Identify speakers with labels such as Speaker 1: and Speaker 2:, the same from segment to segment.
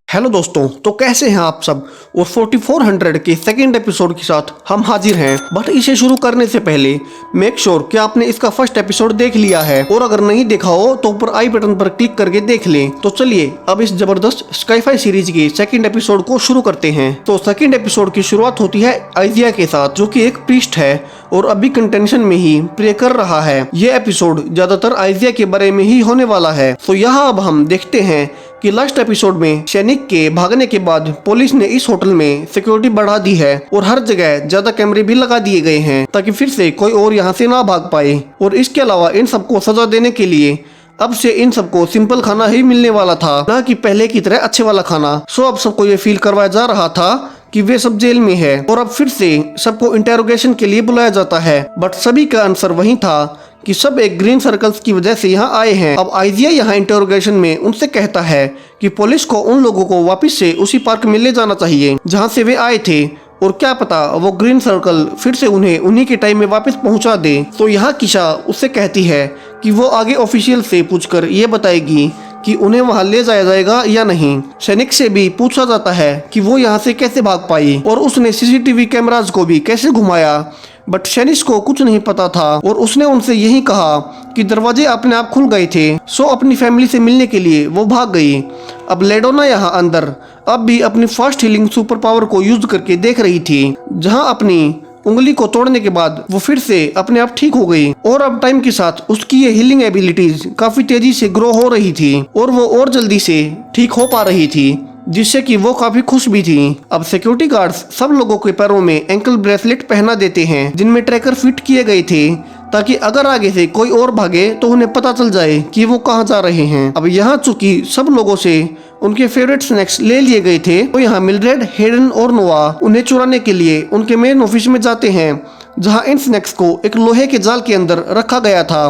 Speaker 1: Hello दोस्तों, तो कैसे हैं आप सब। और 4400 के सेकंड एपिसोड के साथ हम हाजिर हैं। बट इसे शुरू करने से पहले मेक श्योर कि आपने इसका फर्स्ट एपिसोड देख लिया है, और अगर नहीं देखा हो तो ऊपर आई बटन पर क्लिक करके देख लें। तो चलिए अब इस जबरदस्त स्काईफाई सीरीज के सेकंड एपिसोड को शुरू करते हैं। तो सेकंड एपिसोड की शुरुआत होती है आइजिया के साथ, जो कि एक प्रीस्ट है और अभी कंटेंशन में ही प्रे कर रहा है। ये एपिसोड ज्यादातर आइजिया के बारे में ही होने वाला है। तो यहाँ अब हम देखते हैं कि लास्ट एपिसोड में सैनिक के भागने के बाद पुलिस ने इस होटल में सिक्योरिटी बढ़ा दी है और हर जगह ज्यादा कैमरे भी लगा दिए गए हैं ताकि फिर से कोई और यहाँ से ना भाग पाए। और इसके अलावा इन सबको सजा देने के लिए अब से इन सबको सिंपल खाना ही मिलने वाला था, ना कि पहले की तरह अच्छे वाला खाना। सो अब सबको ये फील करवाया जा रहा था कि वे सब जेल में है और अब फिर से सबको इंटेरोगेशन के लिए बुलाया जाता है। बट सभी का आंसर वही था कि सब एक ग्रीन सर्कल्स की वजह से यहाँ आए हैं। अब आइजिया यहाँ इंटेरोगेशन में उनसे कहता है कि पुलिस को उन लोगों को वापस से उसी पार्क में ले जाना चाहिए जहाँ से वे आए थे, और क्या पता वो ग्रीन सर्कल फिर से उन्हें उन्हीं के टाइम में वापस पहुंचा दे। तो यहाँ किशा उससे कहती है कि वो आगे ऑफिशियल से पूछकर ये बताएगी कि उन्हें वहां ले जाया जाएगा या नहीं। सैनिक से भी पूछा जाता है कि वो यहाँ से कैसे भाग पाई और उसने सीसीटीवी कैमरास को भी कैसे घुमाया। बट सैनिक को कुछ नहीं पता था और उसने उनसे यही कहा कि दरवाजे अपने आप खुल गए थे। सो अपनी फैमिली से मिलने के लिए वो भाग गई। अब लेडोना यहाँ अंदर अब भी अपनी फास्ट हीलिंग सुपर पावर को यूज करके देख रही थी, जहाँ अपनी उंगली को तोड़ने के बाद वो फिर से अपने आप ठीक हो गई। और अब टाइम के साथ उसकी ये हीलिंग एबिलिटीज काफी तेजी से ग्रो हो रही थी और वो और जल्दी से ठीक हो पा रही थी, जिससे कि वो काफी खुश भी थी। अब सिक्योरिटी गार्ड्स सब लोगों के पैरों में एंकल ब्रेसलेट पहना देते हैं जिनमें ट्रैकर फिट किए गए थे, ताकि अगर आगे से कोई और भागे तो उन्हें पता चल जाए कि वो कहाँ जा रहे हैं। अब यहाँ चूंकि सब लोगों से उनके फेवरेट स्नैक्स ले लिए गए थे, तो यहाँ मिल्ड्रेड, हेडन और नोआ उन्हें चुराने के लिए उनके मेन ऑफिस में जाते हैं, जहाँ इन स्नैक्स को एक लोहे के जाल के अंदर रखा गया था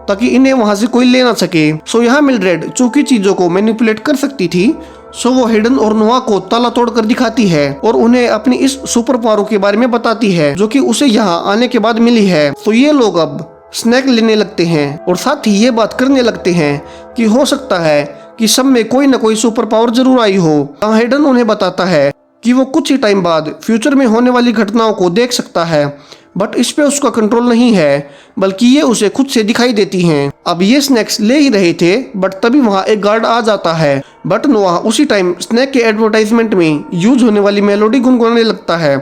Speaker 1: ताकि इन्हें वहां से कोई ले ना सके। सो यहाँ मिल्ड्रेड चूंकि चीजों को मैनिपुलेट कर सकती थी, सो वो हेडन और नोआ को ताला तोड़कर दिखाती है और उन्हें अपनी इस सुपर पावर के बारे में बताती है जो कि उसे यहाँ आने के बाद मिली है। तो ये लोग अब स्नैक लेने लगते हैं और साथ ही ये बात करने लगते हैं कि हो सकता है कि सब में कोई न कोई सुपर पावर जरूर आई हो। हेडन उन्हें बताता है कि वो कुछ ही टाइम बाद फ्यूचर में होने वाली घटनाओं को देख सकता है, बट इस पे उसका कंट्रोल नहीं है, बल्कि ये उसे खुद से दिखाई देती हैं। अब ये स्नैक्स ले ही रहे थे, बट तभी वहाँ एक गार्ड आ जाता है। बट नोआ उसी टाइम स्नैक के एडवर्टाइजमेंट में यूज होने वाली मेलोडी गुनगुनाने लगता है।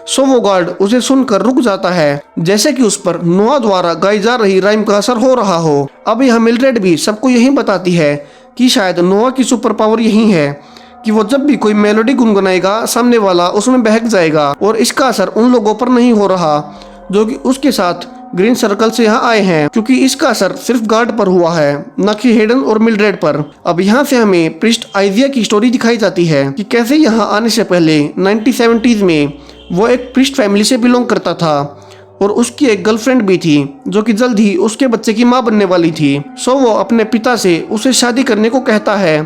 Speaker 1: सो वो गार्ड उसे सुनकर रुक जाता है, जैसे कि उस पर नोआ द्वारा गाई जा रही राइम का असर हो रहा हो। अब यह मिल्ड्रेड भी सबको यही बताती है कि शायद नोआ की सुपर पावर यही है कि वो जब भी कोई मेलोडी गुनगुनाएगा सामने वाला उसमें बहक जाएगा, और इसका असर उन लोगों पर नहीं हो रहा जो कि उसके साथ ग्रीन सर्कल से यहाँ आए हैं, क्योंकि इसका असर सिर्फ गार्ड पर हुआ है, न कि हेडन और मिल्ड्रेड पर। अब यहाँ से हमें प्रीस्ट आइजिया की स्टोरी दिखाई जाती है कि कैसे यहाँ आने से पहले 1970s में वो एक प्रीस्ट फैमिली से बिलोंग करता था और उसकी एक गर्लफ्रेंड भी थी जो कि जल्द ही उसके बच्चे की माँ बनने वाली थी। सो वो अपने पिता से उसे शादी करने को कहता है,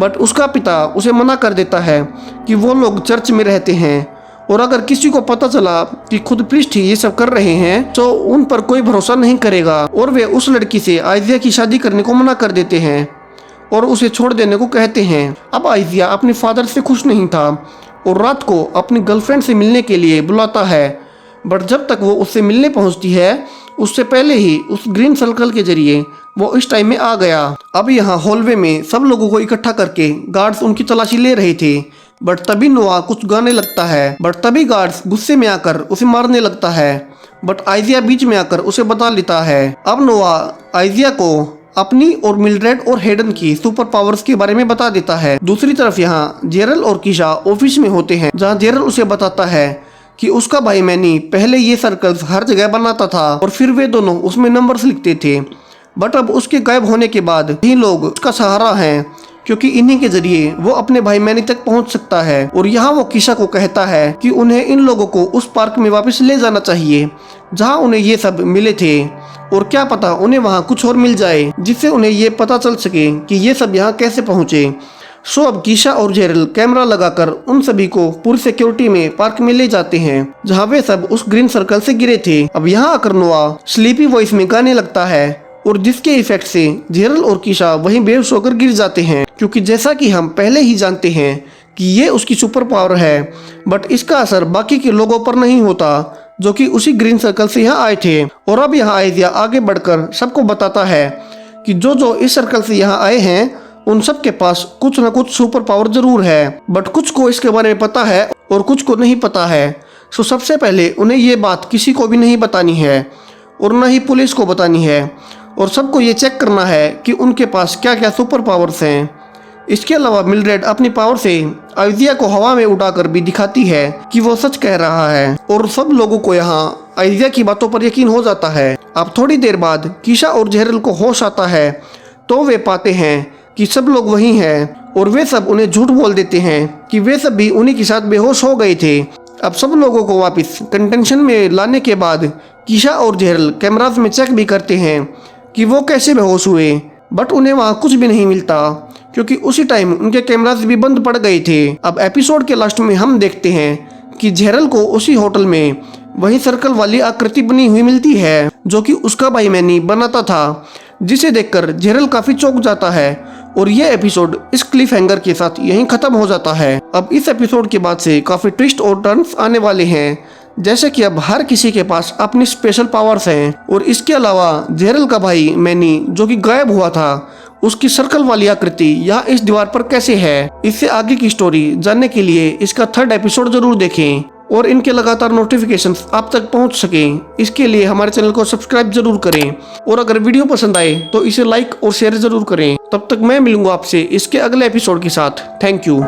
Speaker 1: बट उसका पिता उसे मना कर देता है कि वो लोग चर्च में रहते हैं और अगर किसी को पता चला कि खुद प्रीस्ट ही ये सब कर रहे हैं तो उन पर कोई भरोसा नहीं करेगा, और वे उस लड़की से आइजिया की शादी करने को मना कर देते हैं और उसे छोड़ देने को कहते हैं। अब आइजिया अपने फादर से खुश नहीं था और रात को अपनी गर्लफ्रेंड से मिलने के लिए बुलाता है, बट जब तक वो उससे मिलने पहुंचती है उससे पहले ही उस ग्रीन सर्कल के जरिए वो इस टाइम में आ गया। अब यहाँ हॉलवे में सब लोगों को इकट्ठा करके गार्ड्स उनकी तलाशी ले रहे थे, बट तभी नोआ कुछ गाने लगता है, बट तभी गार्ड्स गुस्से में आकर उसे मारने लगता है, बट आइजिया बीच में आकर उसे बता लेता है। अब नोआ आइजिया को अपनी और मिल्ड्रेड और हेडन की सुपर पावर्स के बारे में बता देता है। दूसरी तरफ यहाँ जेरल और किशा ऑफिस में होते हैं, जहाँ जेरल उसे बताता है कि उसका भाई मैनी पहले ये सर्कल्स हर जगह बनाता था और फिर वे दोनों उसमें नंबर्स लिखते थे, बट अब उसके गायब होने के बाद ही लोग उसका सहारा हैं, क्योंकि इन्हीं के जरिए वो अपने भाई मैनी तक पहुंच सकता है। और यहाँ वो किशा को कहता है कि उन्हें इन लोगों को उस पार्क में वापस ले जाना चाहिए जहाँ उन्हें ये सब मिले थे, और क्या पता उन्हें वहाँ कुछ और मिल जाए जिससे उन्हें ये पता चल सके कि ये सब यहाँ कैसे पहुँचे। सो अब किशा और जेरल कैमरा लगाकर उन सभी को पूरी सिक्योरिटी में पार्क में ले जाते हैं जहाँ वे सब उस ग्रीन सर्कल से गिरे थे। अब यहाँ आकर नोआ स्लीपी वॉइस में गाने लगता है और जिसके इफेक्ट से जेरल और कीशा वहीं बेहोश होकर गिर जाते हैं, क्योंकि जैसा कि हम पहले ही जानते हैं कि ये उसकी सुपर पावर है, बट इसका असर बाकी के लोगों पर नहीं होता जो कि उसी ग्रीन सर्कल से यहाँ आए थे। और अब यहाँ आइजिया आगे बढ़कर सबको बताता है कि जो इस सर्कल से यहाँ आए हैं उन सब के पास कुछ न कुछ सुपर पावर जरूर है, बट कुछ को इसके बारे में पता है और कुछ को नहीं पता है। सो सबसे पहले उन्हें ये बात किसी को भी नहीं बतानी है और न ही पुलिस को बतानी है, और सबको ये चेक करना है कि उनके पास क्या क्या सुपर पावर्स हैं। इसके अलावा मिल्ड्रेड अपनी पावर से आइजिया को हवा में उड़ाकर भी दिखाती है कि वो सच कह रहा है, और सब लोगों को यहाँ आइजिया की बातों पर यकीन हो जाता है। अब थोड़ी देर बाद कीशा और जेरल को होश आता है तो वे पाते हैं कि सब लोग वही हैं, और वे सब उन्हें झूठ बोल देते हैं कि वे सब भी उन्हीं के साथ बेहोश हो गए थे। अब सब लोगों को वापस कंटेंशन में लाने के बाद कीशा और जेरल कैमरास में चेक भी करते हैं कि वो कैसे बेहोश हुए, बट उन्हें वहाँ कुछ भी नहीं मिलता क्योंकि उसी टाइम उनके कैमरास भी बंद पड़ गए थे। अब एपिसोड के लास्ट में हम देखते हैं कि जेरल को उसी होटल में वही सर्कल वाली आकृति बनी हुई मिलती है जो कि उसका भाई मैनी बनाता था, जिसे देखकर जेरल काफी चौंक जाता है। और ये एपिसोड इस क्लिफ हैंगर के साथ यहीं खत्म हो जाता है। अब इस एपिसोड के बाद से काफी ट्विस्ट और टर्न्स आने वाले हैं, जैसे कि अब हर किसी के पास अपनी स्पेशल पावर्स हैं, और इसके अलावा जेरल का भाई मैनी जो कि गायब हुआ था उसकी सर्कल वाली आकृति यहाँ इस दीवार पर कैसे है। इससे आगे की स्टोरी जानने के लिए इसका 3rd एपिसोड जरूर देखें और इनके लगातार नोटिफिकेशंस आप तक पहुंच सकें। इसके लिए हमारे चैनल को सब्सक्राइब जरूर करें, और अगर वीडियो पसंद आए तो इसे लाइक और शेयर जरूर करें। तब तक मैं मिलूंगा आपसे इसके अगले एपिसोड के साथ। Thank you.